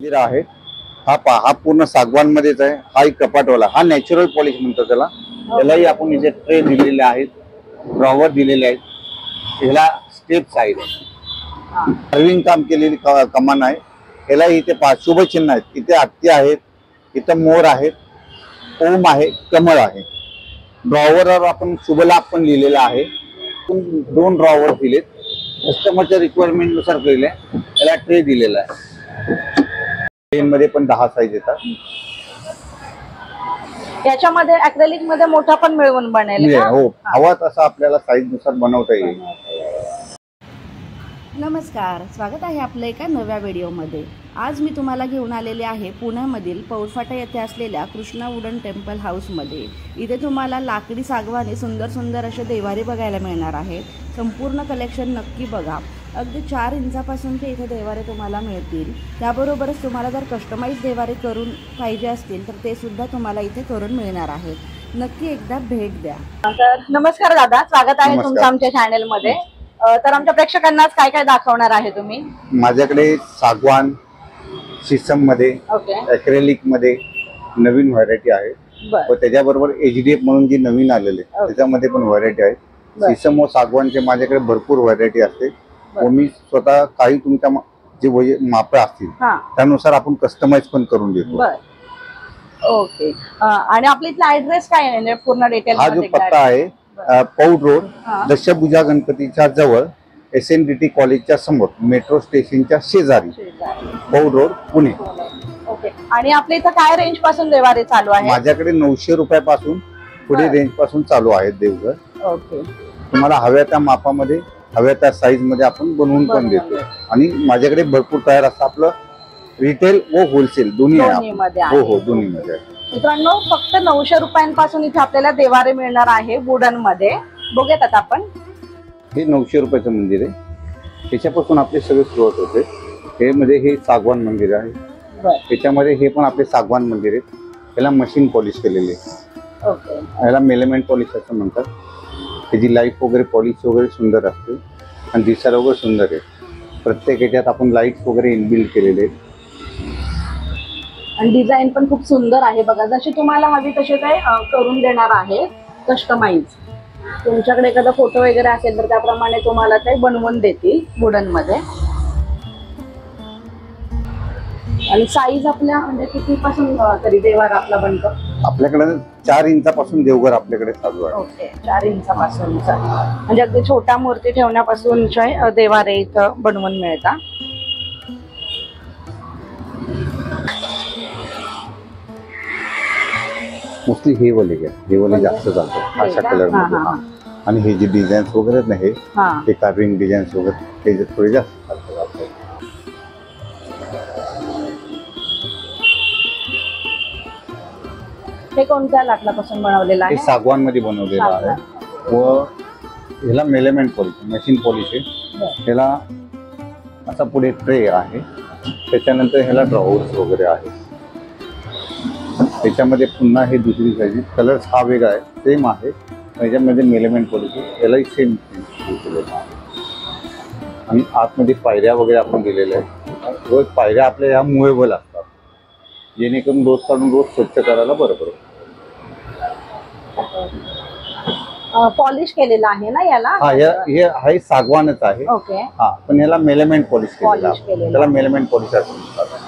आहे हा पूर्ण सागवान मध्येच आहे। हा एक कपाटवाला, हा नॅचरल पॉलिश म्हणतो त्याला। त्यालाही आपण इथे ट्रे दिलेले आहेत, ड्रॉवर दिलेले आहेत। याला स्टेप्स आहेत, कार्विंग काम केलेली कमान आहे। याला इथे 5 शुभ चिन्ह आहेत। इथे हत्ती आहेत, इथे मोर आहेत, ओम आहे, कमळ आहे। ड्रॉवरवर आपण शुभ लाभ पण लिहिलेला आहे। 2 ड्रॉवर दिलेत, कस्टमरच्या रिक्वायरमेंट नुसार केले। याला ट्रे दिलेला आहे। प्लेन मध्ये पण 10 साईज येतात। याच्यामध्ये ॲक्रेलिक मध्ये मोठा पण मिळवून बनेल का? हो, हवा तसा आपल्याला साईज नुसार बनवता येईल। नमस्कार, स्वागत आहे आपलं एका नव्या व्हिडिओमध्ये। आज मी तुम्हाला घेऊन आलेले आहे पुण्यामधील पौळफाटा येथे असलेल्या कृष्णा वुडन टेम्पल हाऊसमध्ये। इथे तुम्हाला लाकडी सागवानी सुंदर सुंदर असे देवारे बघायला मिळणार आहेत। संपूर्ण कलेक्शन नक्की बघा। अगदी 4 इंचापासून ते इथे देवारे तुम्हाला मिळतील। त्याबरोबरच तुम्हाला जर कस्टमाइज देवारे करून पाहिजे असतील तर ते सुद्धा तुम्हाला इथे करून मिळणार आहेत। नक्की एकदा भेट द्या। तर नमस्कार दादा, स्वागत आहे तुमचं आमच्या चॅनल मध्ये। तर आमच्या प्रेक्षकांना काय काय दाखवणार आहे तुम्ही? माझ्याकडे सागवान, शीशम मध्ये, ॲक्रेलिक मध्ये नवीन व्हरायटी आहे। व त्याच्याबरोबर एचडीएफ म्हणून जी नवीन आलेले त्याच्यामध्ये पण व्हरायटी आहे। शीशम व सागवानचे माझ्याकडे भरपूर व्हरायटी असते व मी स्वतः काही तुमच्या जे माप असतील त्यानुसार आपण कस्टमाइज पण करून देतो। ओके, आणि आपल्या इथला ऍड्रेस काय आहे म्हणजे पूर्ण डिटेल? हा जो पत्ता आहे पौड रोड, दशभुजा गणपतीच्या जवळ, SNDT कॉलेजच्या समोर, मेट्रो स्टेशनच्या शेजारी, पौड रोड, पुणे। ओके, आणि आपल्या इथं काय रेंज पासून देवारे चालू आहे? माझ्याकडे 900 रुपयापासून पुढे रेंज पासून चालू आहेत देवघर। ओके, तुम्हाला हव्या त्या मापामध्ये, हव्या त्या साईज मध्ये आपण बनवून पण देतो। आणि माझ्याकडे भरपूर तयार असतं, आपलं रिटेल व होलसेल दोन्ही आहे। हो हो, दोन्ही मध्ये आहे। मित्रांनो, फक्त 900 रुपयांपासून इथे आपल्याला देवारे मिळणार आहे वुडन मध्ये। बघूयात आता आपण। हे 900 रुपयाचं मंदिर आहे। त्याच्यापासून आपले सगळे सुरुवात होते। हे मध्ये हे सागवान मंदिर आहे, त्याच्यामध्ये हे पण आपले सागवान मंदिर आहे। याला मशीन पॉलिश केलेले आहे, याला मेलेमेंट पॉलिश असं म्हणतात। त्याची लाईट वगैरे पॉलिश वगैरे सुंदर असते आणि दिसायला वगैरे सुंदर आहे। प्रत्येक याच्यात आपण लाईट वगैरे इनबिल्ड केलेले आहेत आणि डिझाईन पण खूप सुंदर आहे। बघा, जशी तुम्हाला हवी तसे ते करून देणार आहे कस्टमाइज। तुमच्याकडे एखादा फोटो वगैरे असेल तर त्याप्रमाणे तुम्हाला ते बनवून देतील वुडन मध्ये। आणि साईज आपल्या म्हणजे किती पासून तरी देवारा आपला बनतो? आपल्याकडे 4 इंचापासून देवघर आपल्याकडे चालू आहे। ओके, 4 इंचापासून म्हणजे अगदी छोटा मूर्ती ठेवण्यापासून देवारे इथं बनवून मिळतात। मोस्टली हे वाले जास्त चालतात अशा कलर मध्ये। आणि हे जे डिझाईन्स वगैरे आहेत ना, हे कार्विंग डिझाईन्स वगैरे ते थोडे जास्त चालतात। हे कोणत्या लाकडापासून बनवलेलं आहे? हे सागवान मध्ये बनवलेलं आहे व ह्याला मेलेमेंट पॉलिश, मशीन पॉलिश आहे। ह्याला असा पुढे ट्रे आहे, त्याच्यानंतर ह्याला ड्रॉवर्स वगैरे आहे। त्याच्यामध्ये पुन्हा हे दुसरी साईज, कलर्स हा वेगळा आहे, सेम आहे। त्याच्यामध्ये मेलेमेंट पॉलिश आहे, यालाही सेम केलेलं आहे। आणि आतमध्ये पायऱ्या वगैरे आपण दिलेल्या आहेत व पायऱ्या आपल्या ह्या मुव्हेबल असतात, जेणेकरून रोज काढून रोज स्वच्छ करायला बरोबर। पॉलिश केलेला आहे ना याला? हे सागवानच आहे। ओके, हा, पण याला मेलेमेंट पॉलिश केलेला आहे, त्याला मेलेमेंट पॉलिश असं म्हणतात।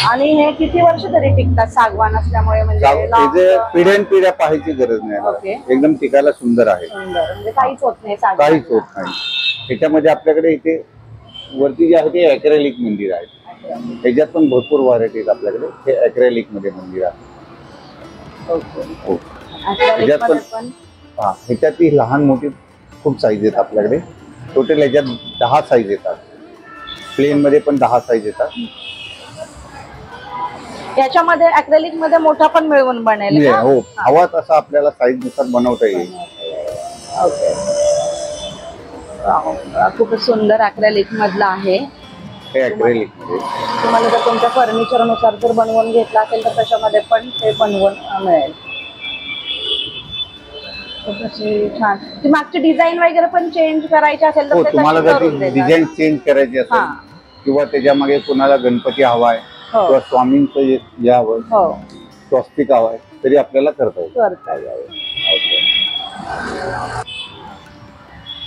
आणि हे किती वर्ष तरी टिकतात सागवान असल्यामुळे? म्हणजे पिढ्या पाहायची गरज नाही, एकदम टिकायला सुंदर आहे। म्हणजे काहीच होत नाही, काहीच होत नाही। त्याच्यामध्ये आपल्याकडे इथे वरती जे आहे ते ॲक्रेलिक मंदिर आहे, त्याच्यात पण भरपूर व्हरायटीज आपल्याकडे। हे ॲक्रेलिक मध्ये मंदिर आहे। त्याच्यात पण ह्याच्यात लहान मोठी खूप साईज आहेत आपल्याकडे। टोटल ह्याच्यात 10 साईज येतात, प्लेन मध्ये पण 10 साईज येतात। याच्यामध्ये ॲक्रेलिक मध्ये मोठा पण मिळवून बनेल का? हो, हवा तसा आपल्याला साईज नुसार बनवता येईल। ओके, खूपच सुंदर ॲक्रेलिक मधला आहे हे। ॲक्रेलिक मध्ये तुम्हाला जर तुमच्या फर्निचर नुसार जर बनवून घेतला असेल तर त्याच्यामध्ये पण ते बनवून मिळेल। छान। ती मागची डिझाईन वगैरे पण चेंज करायची असेल तर तुम्हाला जर डिझाईन चेंज करायची असेल किंवा त्याच्या मागे कोणाला गणपती हवाय हो. किंवा स्वामींचं जे हवं हो स्वस्तिक हवं आहे तरी आपल्याला करता येईल. करता येईल. ओके.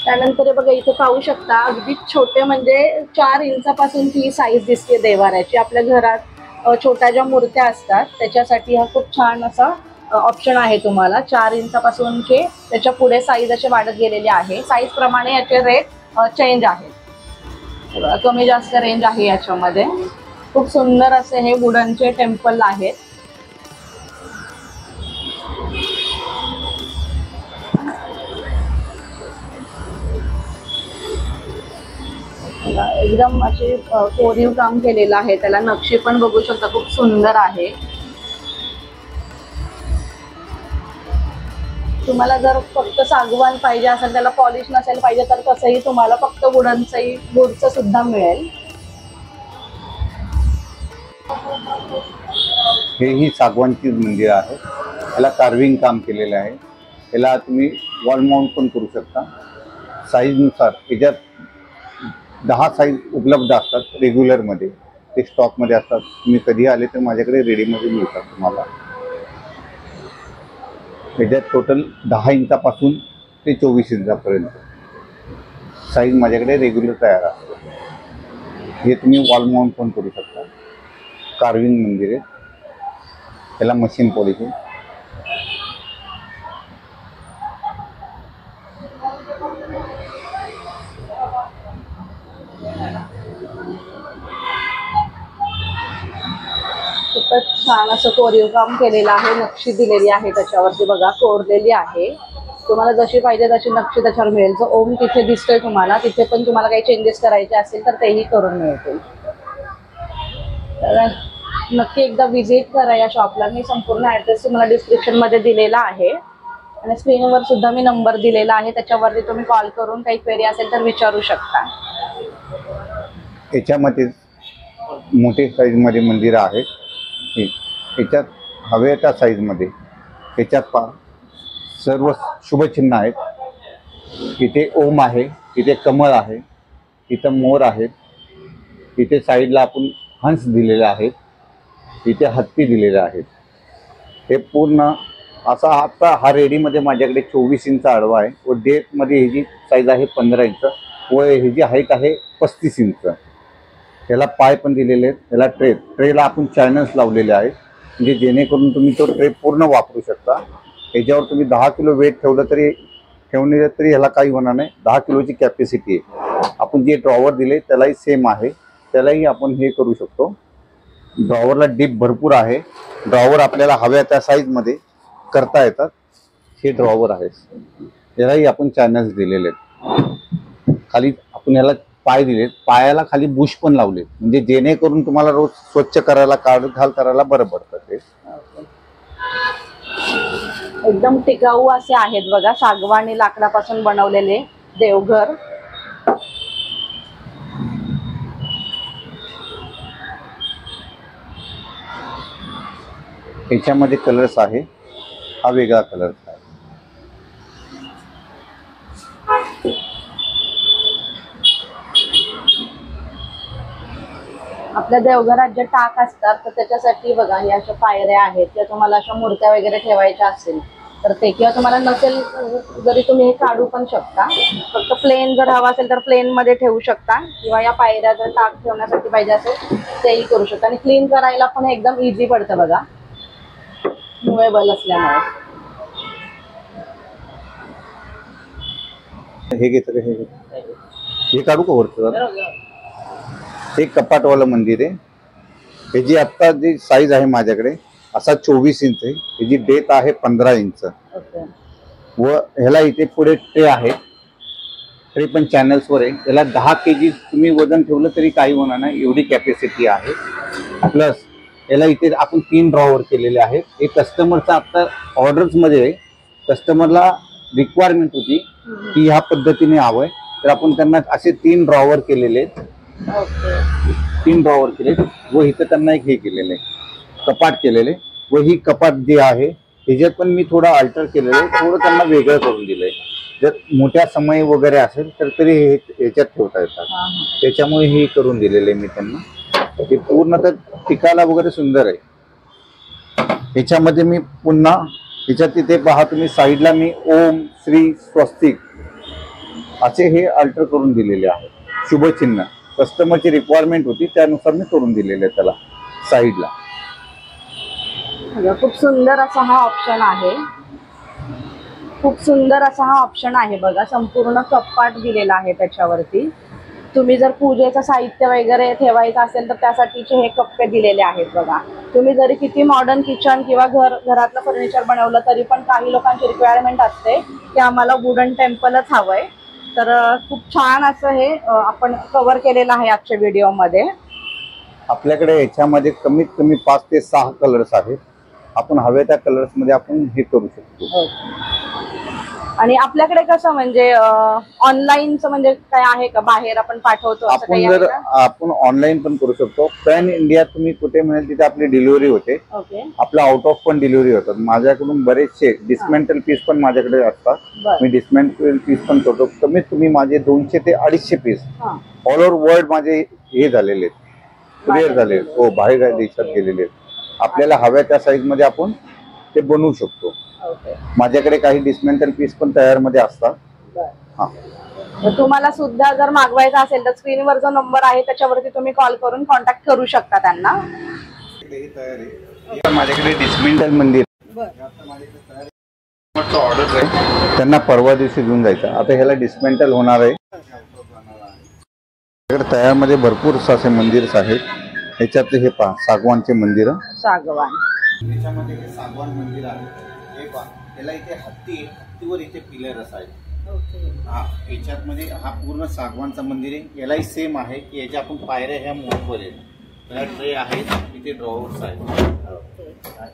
त्यानंतर हे बघा इथे पाहू शकता अगदी छोटे म्हणजे 4 इंचापासून ही साईज दिसते देवाऱ्याची. आपल्या घरात छोट्या ज्या मूर्त्या असतात त्याच्यासाठी हा खूप छान असा ऑप्शन आहे तुम्हाला. 4 इंचापासूनचे त्याच्या पुढे साईज असे वाढत गेलेले आहे. साईज प्रमाणे याचे रेट चेंज आहेत. कमी जास्त रेंज आहे याच्यामध्ये. खूप सुंदर असे हे वुडनचे टेम्पल आहेत. एकदम असे कोरीव काम केलेलं आहे. त्याला नक्षी पण बघू शकता खूप सुंदर आहे. तुम्हाला जर फक्त सागवान पाहिजे असेल त्याला पॉलिश नसेल पाहिजे तर तसंही तुम्हाला फक्त वुडचं सुद्धा मिळेल. हेही सागवानची मंदिर आहे. याला कार्विंग काम केलेलं आहे. याला तुम्ही वॉल माउंट पण करू शकता. साईजनुसार याच्यात 10 साईज उपलब्ध असतात रेग्युलरमध्ये. ते स्टॉकमध्ये असतात. तुम्ही कधी आले तर माझ्याकडे रेडीमध्ये मिळतात तुम्हाला. याच्यात टोटल 10 इंचापासून ते 24 इंचापर्यंत साईज माझ्याकडे रेग्युलर तयार असते. हे तुम्ही वॉल माउंट पण करू शकता. कार्विंग मंदिर आहे. त्याला मशीन पॉलिश आहे. खूपच छान असं कोरीव काम केलेलं आहे. नक्षी दिलेली आहे त्याच्यावरती बघा कोरलेली आहे. तुम्हाला जशी पाहिजे तशी नक्षी त्याच्यावर मिळेल. जो ओम तिथे दिसतोय तुम्हाला तिथे पण तुम्हाला काही चेंजेस करायचे असतील तर तेही करून मिळतील. तर नक्की एकदा व्हिजिट करा या शॉपला. मी संपूर्ण ॲड्रेस तुम्हाला डिस्क्रिप्शनमध्ये दिलेला आहे आणि स्क्रीनवर सुद्धा मी नंबर दिलेला आहे. त्याच्यावरती तुम्ही कॉल करून काही क्वेरी असेल तर विचारू शकता. याच्यामध्ये मोठे साईजमध्ये मंदिरं आहेत. याच्यात हव्या त्या साईजमध्ये याच्यात सर्व शुभचिन्ह आहेत. इथे ओम आहे, इथे कमळ आहे, इथं मोर आहेत, इथे साईडला आपण हंस दिलेले आहेत, इथे हत्ती दिलेले आहेत. हे पूर्ण असा आता हा रेडीमध्ये माझ्याकडे 24 इंच आडवा आहे व डेपमध्ये ह्याची साईज आहे 15 इंच व ह्याची हाईट आहे 35 इंच. याला पाय पण दिलेले आहेत. याला ट्रेला आपण चॅनल्स लावलेले आहेत म्हणजे जेणेकरून तुम्ही तो ट्रे पूर्ण वापरू शकता. याच्यावर तुम्ही 10 किलो वेट ठेवलं तरी ह्याला काही होणार नाही. 10 किलोची कॅपॅसिटी आहे. आपण जे ड्रॉवर दिले त्यालाही सेम आहे. त्यालाही आपण हे करू शकतो. ड्रॉवरला डीप भरपूर आहे. ड्रॉवर आपल्याला हव्या त्या साईजमध्ये करता येतात. हे ड्रॉवर आहे. यालाही आपण चॅनल्स दिलेले आहेत. खाली आपण याला पाय दिलेत. पायाला खाली बुश पण लावले म्हणजे जेणेकरून तुम्हाला रोज स्वच्छ करायला काढघाल करायला बरं पडतं. ते एकदम टिकाऊ असे आहेत बघा. सागवानी लाकडापासून बनवलेले देवघर. याच्यामध्ये कलर्स आहे. हा वेगळा कलर आहे. आपल्या देवघरात जे टाक असतात तर त्याच्यासाठी बघा हे अशा पायऱ्या आहेत. त्या तुम्हाला अशा मूर्त्या वगैरे ठेवायच्या असेल तर ते किंवा तुम्हाला नसेल जरी तुम्ही हे काढू पण शकता. फक्त प्लेन जर हवा असेल तर प्लेन मध्ये ठेवू शकता किंवा या पायऱ्या जर टाक ठेवण्यासाठी पाहिजे असेल तेही करू शकता. आणि क्लीन करायला पण एकदम इझी पडतं बघा मुवेबल असल्यामुळे. हे घेतं का हे काढू का वरचं? हे कपाटवालं मंदिर आहे. ह्याची आत्ता जी साईज आहे माझ्याकडे असा 24 इंच आहे. ह्याची डेथ आहे 15 इंच व ह्याला इथे पुढे ट्रे आहे. ट्रे पण चॅनल्सवर आहे. याला 10 kg तुम्ही वजन ठेवलं तरी काही होणार नाही एवढी कॅपॅसिटी आहे. प्लस याला इथे आपण 3 ड्रॉवर केलेले आहेत. हे कस्टमरचा आत्ता ऑर्डर्समध्ये कस्टमरला रिक्वायरमेंट होती की ह्या पद्धतीने हवंय तर आपण त्यांना असे 3 ड्रॉवर केलेले आहेत. 3 ड्रॉवर केले व इथं त्यांना एक हे केलेलं आहे कपाट केलेले व ही कपाट जे आहे ह्याच्यात पण मी थोडं अल्टर केलेलं आहे. थोडं त्यांना वेगळं करून दिलंय. जर मोठ्या समय वगैरे असेल तर तरी हे ह्याच्यात ठेवता येतात. त्याच्यामुळे हे करून दिलेलं आहे मी त्यांना. हे पूर्ण तर टिकायला वगैरे सुंदर आहे. याच्यामध्ये मी पुन्हा ह्याच्यात तिथे पहा तुम्ही साईडला मी ओम श्री स्वस्तिक असे हे अल्टर करून दिलेले आहे. शुभचिन्ह कस्टमरची रिक्वायरमेंट होती त्यानुसार मी करून दिलेले आहे त्याला साईडला. खूप सुंदर असा हा ऑप्शन आहे. खूप सुंदर असा हा ऑप्शन आहे बघा. संपूर्ण कपाट दिलेला आहे त्याच्यावरती. तुम्ही जर पूजेचं साहित्य वगैरे ठेवायचं असेल तर त्यासाठीचे हे कप्पे दिलेले आहेत बघा. तुम्ही जरी किती मॉडर्न किचन किंवा घरातलं फर्निचर बनवलं तरी पण काही लोकांची रिक्वायरमेंट असते की आम्हाला वुडन टेम्पलच हवंय. तर खूप छान असं हे आपण कव्हर केलेलं आहे आजच्या व्हिडिओमध्ये. आपल्याकडे याच्यामध्ये कमीत कमी 5 ते 6 कलर्स आहेत. आपण हव्या त्या कलर्स मध्ये आपण हे करू शकतो. आणि आपल्याकडे कसं म्हणजे ऑनलाईनचं म्हणजे काय आहे का, बाहेर आपण पाठवतो असं काही आहे का? आपण ऑनलाईन पण करू शकतो. पॅन इंडिया तुम्ही कुठे मिळेल तिथे आपली डिलिव्हरी होते. ओके. आपला आउट ऑफ पण डिलिव्हरी होतात. माझ्याकडून बरेचसे डिस्मेंटल पीस पण माझ्याकडे असतात. मी डिस्मेंटल पीस पण करतो. कमीत कमी माझे 200 ते 250 पीस ऑल ओव्हर वर्ल्ड माझे हे झालेले आहेत, क्लिअर झाले. हो, बाहेर देशात गेलेले आहेत. आपल्याला हव्या त्या साईज मध्ये आपण ते बनवू शकतो. माझ्याकडे काही डिस्मेंटल पीस पण तयार मध्ये असतात. तुम्हाला सुद्धा जर मागवायचा असेल तर स्क्रीनवर जो नंबर आहे त्याच्यावरती तुम्ही कॉल करून कॉन्टॅक्ट करू शकता त्यांना. माझ्याकडे डिस्मेंटल मंदिर ऑर्डर आहे, त्यांना परवा दिवशी घेऊन जायचं. आता ह्याला डिस्मेंटल होणार आहे. तयार मध्ये भरपूर असे मंदिर आहेत. ह्याच्यातले हे पहा सागवानचे मंदिर. सागवान याच्यामध्ये हे सागवान मंदिर आहे. हे पहा, त्याला इथे हत्तीवर इथे पिलर असायचे. हा याच्यात मध्ये हा पूर्ण सागवानचा मंदिर आहे. यालाही सेम आहे की याच्या आपण पायऱ्या ह्या मोठवर आहेत. ह्या ट्रे आहेत, इथे ड्रॉवर्स आहेत.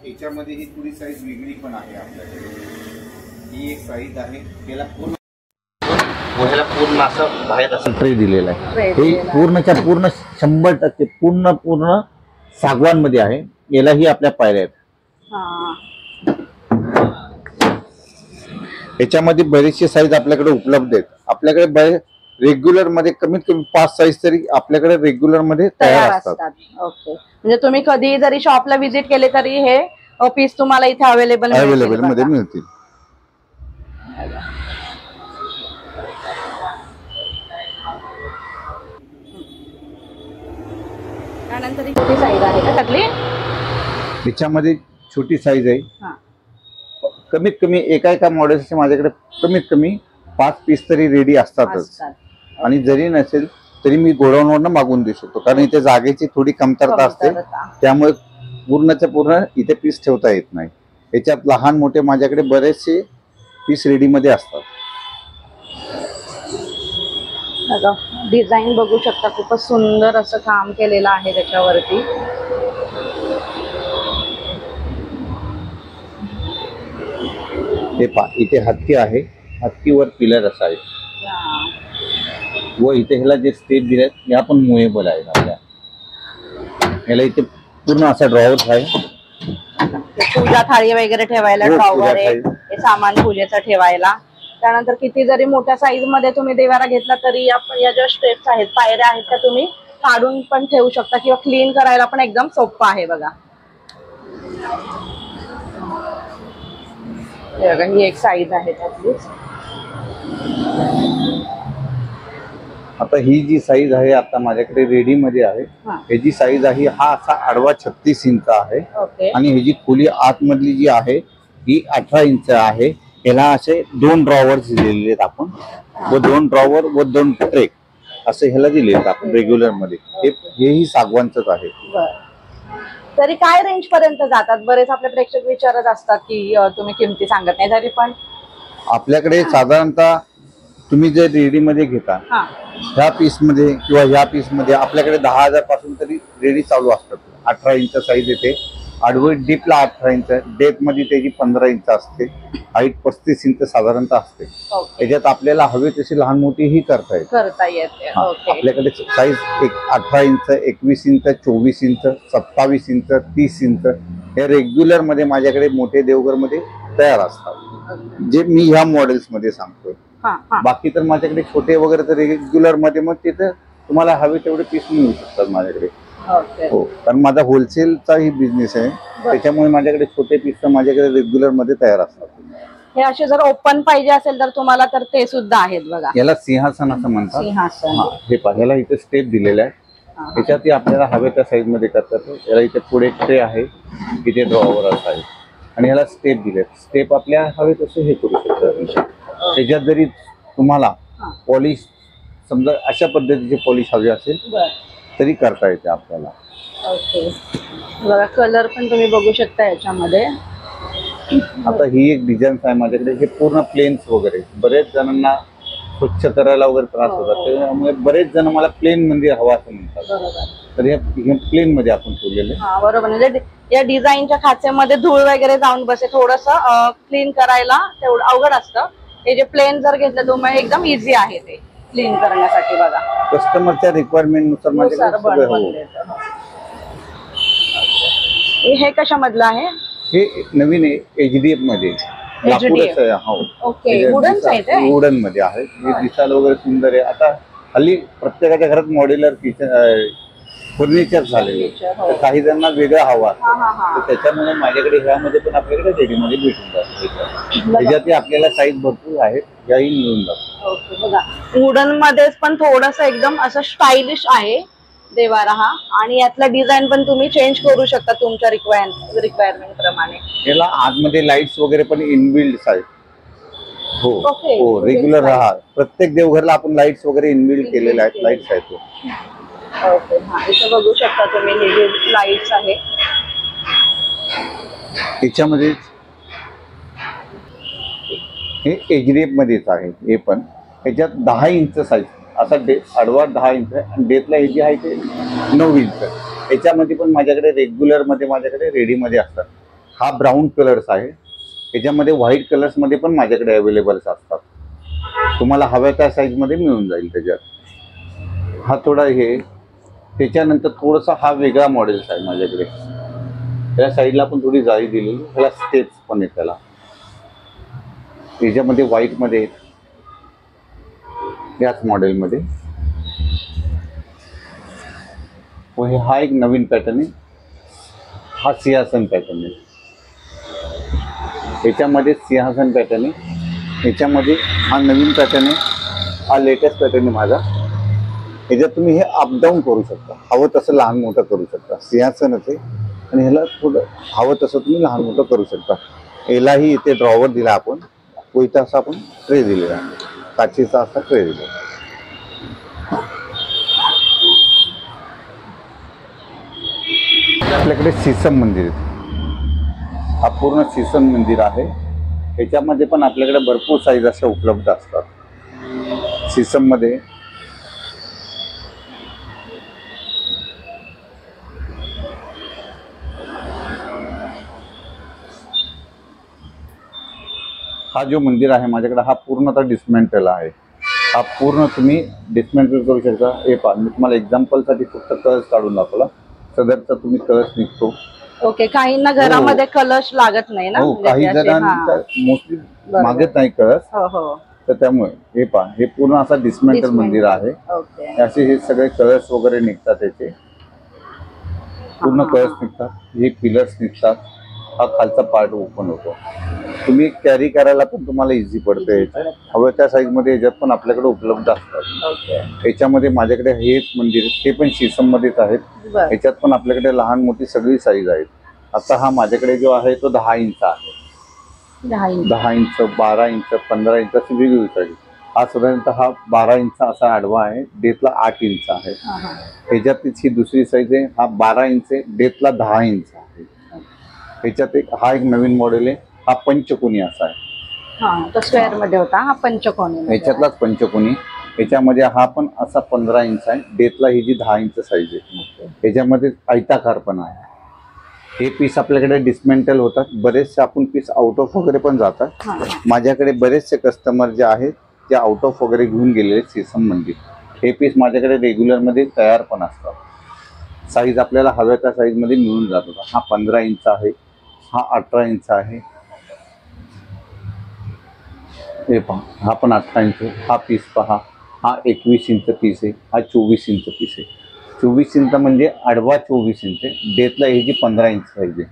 याच्यामध्ये ही थोडी साईज वेगळी पण आहे आपल्याकडे. ही एक साईज आहे. याला पूर्ण असं बाहेर असं ट्रे दिलेला आहे. हे पूर्णच्या पूर्ण 100% पूर्ण सागवान मध्ये आहे. यालाही आपल्या पायऱ्या आहेत. याच्यामध्ये बरेचसे साईज आपल्याकडे उपलब्ध आहेत. आपल्याकडे रेग्युलर मध्ये कमीत कमी 5 साईज तरी आपल्याकडे रेग्युलर मध्ये तयार असतात. ओके. म्हणजे तुम्ही कधी जरी शॉपला व्हिजिट केले तरी हे पीस तुम्हाला इथे अवेलेबल मध्ये मिळतील. त्यानंतर छोटी साईज आहे का त्यातली? याच्यामध्ये छोटी साईज आहे. कमीत कमी एका मॉडेल्सचे माझ्याकडे कमीत कमी 5 पीस तरी रेडी असतातच. आणि जरी नसेल तरी मी गोडाऊनवरनं मागवून देऊ शकतो, कारण इथे जागेची थोडी कमतरता असते. त्यामुळे पूर्णच्या पूर्ण इथे पीस ठेवता येत नाही. याच्यात लहान मोठे माझ्याकडे बरेचसे पीस रेडी मध्ये असतात. डिझाईन बघू शकता, खूपच सुंदर असं काम केलेलं आहे त्याच्यावरती. हे पहा, इथे हत्ती आहे. हत्तीवर पिलर असा आहे. व इथे ह्याला जे स्टेप दिले या पण मुव्हेबल आहेत. आपल्या ह्याला इथे पूर्ण असा ड्रॉवर आहे. पूजा थाळी वगैरे ठेवायला ड्रॉवर आहे. हे सामान पूजेचं ठेवायला. त्यानंतर किती जरी मोठ्या साईज मध्ये तुम्ही देवारा घेतला तरी आपण या ज्या स्टेप्स आहेत, पायऱ्या आहेत, त्या तुम्ही काढून पण ठेवू शकता किंवा क्लीन करायला पण एकदम सोपं आहे बघा. ही एक साईज आहे त्यातलीच. आता ही जी साईज आहे आता माझ्याकडे रेडी मध्ये आहे. ह्याची साईज आहे, हा असा आडवा 36 इंच आहे. आणि ह्याची खोली आतमधली जी आहे ही 18 इंच आहे. याला असे 2 ड्रॉवर्स दिलेले आहेत आपण, व 2 ड्रॉवर व 2 ट्रे असे ह्याला दिले आहेत आपण रेग्युलर मध्ये. हेही सागवानचंच आहे. तरी काय रेंज पर्यंत जातात? बरेच आपले प्रेक्षक विचारत असतात की तुम्ही किमती सांगत नाही, तरी पण आपल्याकडे साधारणतः तुम्ही जे रेडी मध्ये घेता ह्या पीस मध्ये किंवा ह्या पीस मध्ये आपल्याकडे 10,000 पासून तरी रेडी चालू असतात. 18 इंच साईज येते. आडवी डीपला 18 इंच, डेप मध्ये त्याची 15 इंच असते. हाईट 35 इंच साधारणतः असते. त्याच्यात आपल्याला हवे तशी लहान मोठी ही करता येते. आपल्याकडे size 18 inch, 21 inch, 24 inch, 27 inch, 30 inch हे रेग्युलर मध्ये माझ्याकडे मोठे देवघर मध्ये तयार असतात, जे मी ह्या मॉडेल्स मध्ये सांगतोय. बाकी तर माझ्याकडे छोटे वगैरे तर रेग्युलर मध्ये मग तिथे तुम्हाला हवे तेवढे पीस मिळू शकतात माझ्याकडे. ओके. हो, कारण माझा होलसेलचाही बिझनेस आहे, त्याच्यामुळे माझ्याकडे छोटे पीस माझ्याकडे रेग्युलर मध्ये तयार असतात. हे असे जर ओपन पाहिजे असेल तर तुम्हाला तर ते सुद्धा आहेत बघा. याला सिंहासन असं म्हणतात. सिंहासन. हा, हे पहा, याला इथे स्टेप दिलेले आहे. हा. त्याच्यातही आपल्याला हव्या त्या साईज मध्ये करता येतो. याला इथे पुढे ट्रे आहे, इथे ड्रॉवर आहे आणि याला स्टेप दिले. स्टेप आपल्या हवे तसे हे करू शकतात. त्याच्यात जरी तुम्हाला पॉलिश समजा अशा पद्धतीचे पॉलिश हवे असेल बर. तरी करता येते आपल्याला. ओके. बघा कलर पण तुम्ही बघू शकता याच्यामध्ये. आता ही एक डिझाईन आहे माझ्याकडे. हे पूर्ण प्लेन्स वगैरे बरेच जणांना स्वच्छ करायला वगैरे त्रास होतात, त्यामुळे बरेच जण मला प्लेन मंदिर हवा असं म्हणतात. बरोबर. तर हे प्लेन मध्ये आपण ठेवलेले. हा बरोबर. म्हणजे या डिझाईनच्या खाचेमध्ये धूळ वगैरे जाऊन बसे, थोडस क्लीन करायला तेवढं अवघड असतं. हे जे प्लेन जर घेतलं तुम्हाला एकदम इझी आहे ते क्लीन करण्यासाठी. बघा कस्टमरच्या रिक्वायरमेंट नुसार माझ्याकडे सगळं हो. हे कशामधलं आहे? हे नवीन आहे HDF मध्ये. लाकूडच आहे. हो. ओके. वुडनच आहे ते? वुडन मध्ये आहे. हे दिसायला वगैरे सुंदर आहे. आता हल्ली प्रत्येकाच्या घरात मॉड्युलर किचन फर्निचर झालेले. हो. तर काही जणांना वेगळा हवा, हा हा हा. तर त्याच्यामुळे माझ्याकडे ह्यामध्ये पण आपल्याकडे रेडीमध्ये भेटून जातात. त्याच्यातही आपल्याला साईज भरपूर आहेत, याही मिळून जातात. ओके. बघा वुडन मध्येच पण थोडस एकदम असं स्टायलिश आहे देवारा हा, आणि यातला डिझाईन पण तुम्ही चेंज करू शकता तुमच्या रिक्वायरमेंट प्रमाणे. याला आतमध्ये लाईट्स वगैरे पण इनबिल्ड आहेत. हो ओके. हो, रेग्युलर राहा. प्रत्येक देवघरला आपण लाईट्स वगैरे इनबिल्ड केलेले आहेत. लाईट्स आहेत. ओके. हा, इथे बघू शकता तुम्ही हे जे लाईट्स आहे त्याच्यामध्ये हे HDF मध्येच आहे. हे पण ह्याच्यात 10 इंच साईज असा आडवा 10 इंच आहे आणि डेटला हे जे आहे ते 9 इंच. याच्यामध्ये पण माझ्याकडे रेग्युलर मध्ये माझ्याकडे रेडी मध्ये असतात. हा ब्राऊन कलर्स आहे. याच्यामध्ये व्हाईट कलर्स मध्ये पण माझ्याकडे अवेलेबल असतात. तुम्हाला हव्या त्या साईज मध्ये मिळून जाईल. त्याच्यात हा थोडा हे, त्याच्यानंतर थोडासा हा वेगळा मॉडेल्स आहे माझ्याकडे. त्या साईडला पण थोडी जाळी दिलेली. त्याला स्टेप्स पण आहे. त्याला त्याच्यामध्ये व्हाईट मध्ये आहेत. याच मॉडेलमध्ये हा एक नवीन पॅटर्न आहे. हा सिंहासन पॅटर्न आहे. याच्यामध्ये सिंहासन पॅटर्न आहे. याच्यामध्ये हा नवीन पॅटर्न आहे. हा लेटेस्ट पॅटर्न आहे माझा. याच्यात तुम्ही हे अपडाऊन करू शकता. हवं तसं लहान मोठं करू शकता. सिंहासनच आहे आणि ह्याला थोडं हवं तसं तुम्ही लहान मोठं करू शकता. यालाही इथे ड्रॉवर दिला आपण. कोयता असा आपण ट्रे दिलेला आहे. काचेचा असा ट्रे दिला. आपल्याकडे शीसम मंदिर आहे. हा पूर्ण शीसम मंदिर आहे. याच्यामध्ये पण आपल्याकडे भरपूर साईज अशा उपलब्ध असतात. शीसम मध्ये हा जो मंदिर आहे माझ्याकडे, हा पूर्ण आता डिस्मेंटल आहे. हा पूर्ण तुम्ही डिस्मेंटल करू शकता. हे पहा, मी तुम्हाला एक्झाम्पलसाठी फक्त कळस काढून दाखवला. सदरचा तुम्ही कळस निघतो. ओके. काहींना घरामध्ये कलश लागत नाही ना. हो, काही जणांना मोस्टली मागत नाही कळस. हो हो. तर त्यामुळे हे पहा, हे पूर्ण असा डिस्मेंटल मंदिर आहे. ओके. असे हे सगळे कळस वगैरे निघतात. त्याचे पूर्ण कळस निघतात. हे पिलर्स निघतात. हा खालचा पार्ट ओपन होतो. तुम्ही कॅरी करायला पण तुम्हाला इझी पडते. हवं त्या साईज मध्ये याच्यात पण आपल्याकडे उपलब्ध असतात. याच्यामध्ये माझ्याकडे हे मंदिर, हे पण शीसम मध्येच आहेत. याच्यात पण आपल्याकडे लहान मोठी सगळी साईज आहेत. आता हा माझ्याकडे जो आहे तो 10 इंच आहे. 10 इंच, 12 इंच, 15 इंच अशी वेगवेगळी साईज. हा साधारणतः हा 12 इंच असा आडवा आहे. डेथला 8 इंच आहे. ह्याच्यातलीच ही दुसरी साईज आहे. हा 12 इंच आहे. डेथला 10 इंच आहे. ह्याच्यात हा एक नवीन मॉडेल आहे. हा पंचकोनी असा आहे. हा, तो स्क्वेअर मध्ये होता. हा पंचकोनी. ह्याच्यातलाच पंचकोनी. याच्यामध्ये हा पण असा 15 इंच आहे. डेथला ही जी 10 इंच साईज आहे. ह्याच्यामध्ये आयताकार पण आहे. हे पीस आपल्याकडे डिस्मेंटल होतात. बरेचसे आपण पीस आउट ऑफ वगैरे पण जातात. माझ्याकडे बरेचसे कस्टमर जे आहेत ते आउट ऑफ वगैरे घेऊन गेलेले शीसम मंदिर. हे पीस माझ्याकडे रेग्युलर मध्ये तयार पण असतात. साईज आपल्याला हव्या त्या साईज मध्ये मिळून जातात. हा 15 इंच आहे. हा 18 इंच आहे. हे पहा, हा पण 18 इंच. हा पीस पहा, हा 21 इंच पीस आहे. हा 24 इंच पीस आहे. 24 इंच म्हणजे आडवा 24 इंच आहे, डेथला ही जी 15 इंच साईज आहे.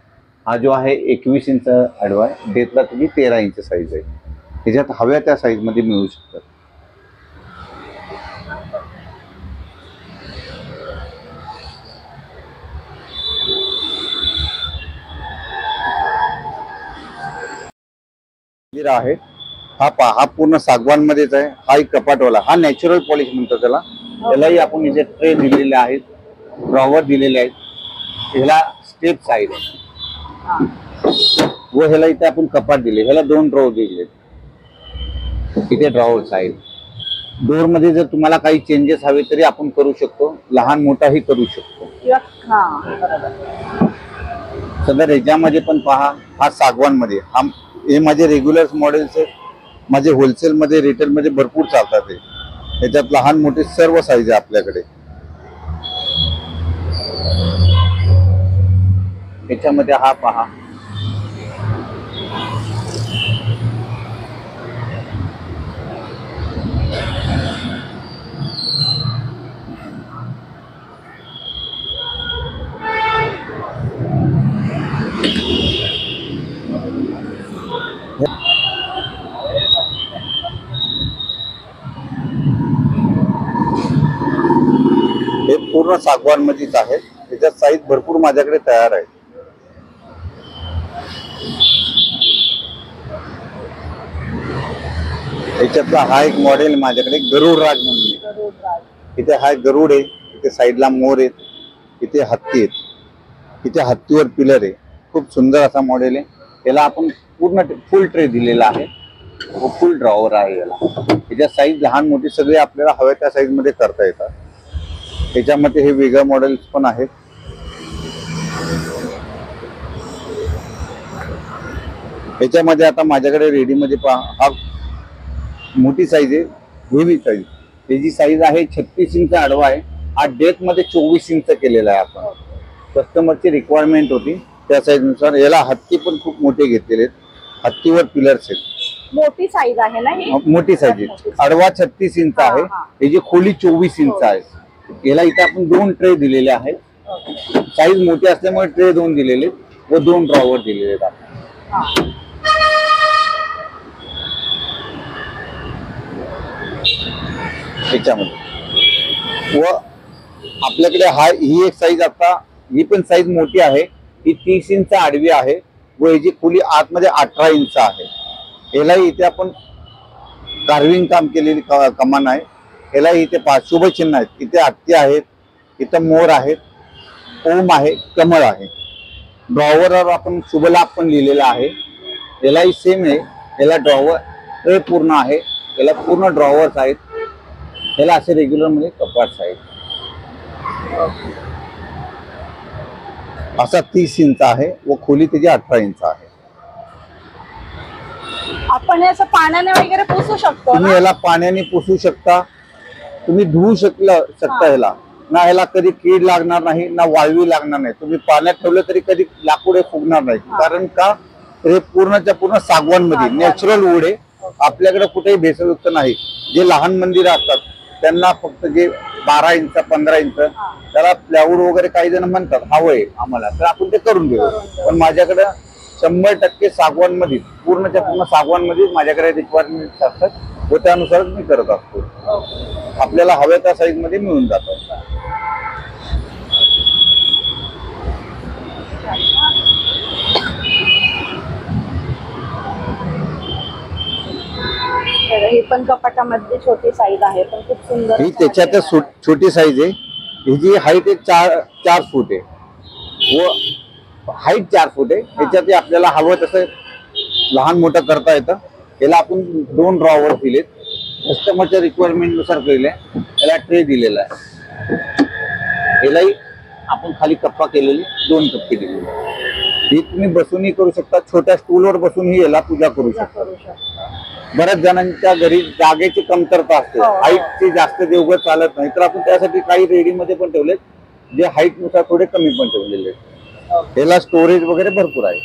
हा जो आहे 21 इंच आडवा आहे, डेथला त्याची 13 इंच साईज आहे. त्याच्यात हव्या त्या साईजमध्ये मिळू शकतात. आहे हा पहा, हा पूर्ण सागवान मध्येच आहे. हा एक कपाटवाला, हा नॅचरल पॉलिश म्हणतो त्याला. त्यालाही आपण इथे ट्रे दिलेले आहेत, ड्रॉवर दिलेले आहेत. ह्याला स्टेप साईड आहे व ह्याला इथे आपण कपाट दिले. ह्याला 2 ड्रॉवर दिले. इथे ड्रॉवर साईड. डोर मध्ये जर तुम्हाला काही चेंजेस हवे तरी आपण करू शकतो, लहान मोठाही करू शकतो. सध्या ह्याच्यामध्ये पण पहा, हा सागवान मध्ये, हे माझे रेग्युलर मॉडेल्स आहेत. माझे होलसेल मध्ये रिटेल मध्ये भरपूर चालतात. हे त्याच्यात लहान मोठे सर्व साईज आहे आपल्याकडे. याच्यामध्ये हा पहा, हे पूर्ण सागवान मध्येच आहे. त्याच्यात साईज भरपूर माझ्याकडे तयार आहे. याच्यातला हा एक मॉडेल माझ्याकडे गरुड राज म्हणून. इथे हा गरुड आहे, इथे साईडला मोर आहेत, इथे हत्ती आहेत, इथे हत्तीवर पिलर आहे. खूप सुंदर असा मॉडेल आहे. याला आपण पूर्ण फुल ट्रे दिलेला आहे व फुल ड्रॉवर आहे. याला याच्यात साईज लहान मोठी सगळे आपल्याला हव्या त्या साईज मध्ये करता येतात. त्याच्यामध्ये हे वेगळं मॉडेल्स पण आहेत. याच्यामध्ये आता माझ्याकडे रेडी मध्ये पहा, हा मोठी साईज आहे, हेवी साईज. त्याची साईज आहे 36 इंच आडवा आहे. हा डेथ मध्ये 24 इंच केलेला आहे. आपण कस्टमरची रिक्वायरमेंट होती त्या साईज नुसार. याला हत्ती पण खूप मोठे घेतलेले आहेत, हत्तीवर पिलर्स आहेत. मोठी साईज आहे ना ही? मोठी साईज आहे. आडवा 36 इंच आहे, त्याची खोली 24 इंच आहे. याला इथे आपण 2 ट्रे दिलेले आहेत. साईज मोठी असल्यामुळे ट्रे 2 दिलेले व 2 ड्रॉवर दिलेले आहेत. त्याच्यामध्ये व आपल्याकडे ही एक साईज, आता ही पण साईज मोठी आहे. ही 30 इंच आडवी आहे व याची खोली आतमध्ये 18 इंच आहे. यालाही इथे आपण कार्विंग काम केलेली कमान आहे. याला इथे 5 शुभ चिन्ह आहेत. इथे हत्ती आहेत, इथं मोर आहेत, ओम आहे, कमळ आहे. ड्रॉवरवर आपण शुभलाभ पण लिहिलेला आहे. यालाही सेम आहे. याला ड्रॉवर ट्रे पूर्ण आहे. याला पूर्ण ड्रॉवर्स आहेत. याला असे रेग्युलर मध्ये कपाट्स आहेत. असा 30 इंच आहे व खोली त्याची 18 इंच आहे. आपण हे असं पाण्याने वगैरे पुसू शकतो तुम्ही ना? याला पाण्याने पुसू शकता, तुम्ही धुवू शकता. याला ना ह्याला कधी कीड लागणार नाही, ना वाळवी लागणार नाही. तुम्ही पाण्यात ठेवलं तरी कधी लाकूड फुगणार नाही. कारण का हे पूर्णच्या पूर्ण सागवान मध्ये नॅचरल वूड आहे. आपल्याकडे कुठेही भेसळयुक्त नाही. जे लहान मंदिर असतात त्यांना फक्त जे 12 इंच 15 इंच त्याला प्लायवूड वगैरे काही जण म्हणतात हवंय आम्हाला, तर आपण ते करून देऊ. पण माझ्याकडे 100% सागवान मध्ये, पूर्णच्या पूर्ण सागवान मध्ये माझ्याकडे रिक्वायरमेंट असतात व त्यानुसार मी करत असतो. आपल्याला हव्या त्या साईज मध्ये मिळून जातात. ही पण कपाटामध्ये छोटी साईज आहे, पण खूप सुंदर. ही त्याच्यातच छोटी साईज आहे. हिची हाईट 4 फूट आहे व हाईट 4 फूट आहे. त्याच्यात आपल्याला हवं तसं लहान मोठं करता येतं. याला आपण 2 ड्रॉवर दिलेत, कस्टमरच्या रिक्वायरमेंट नुसार केले. याला ट्रे दिलेला आहे. यालाही आपण खाली कप्पा केलेली 2 कप्पे दिलेले. ही तुम्ही बसूनही करू शकता, छोट्या स्टूलवर बसूनही याला पूजा करू शकता. बऱ्याच जणांच्या घरी जागेची कमतरता असते, हाईटची जास्त देवघर चालत नाही, तर आपण त्यासाठी काही रेडीमध्ये पण ठेवलेत जे हाईट नुसार थोडे कमी पण ठेवलेले. याला स्टोरेज वगैरे भरपूर आहे.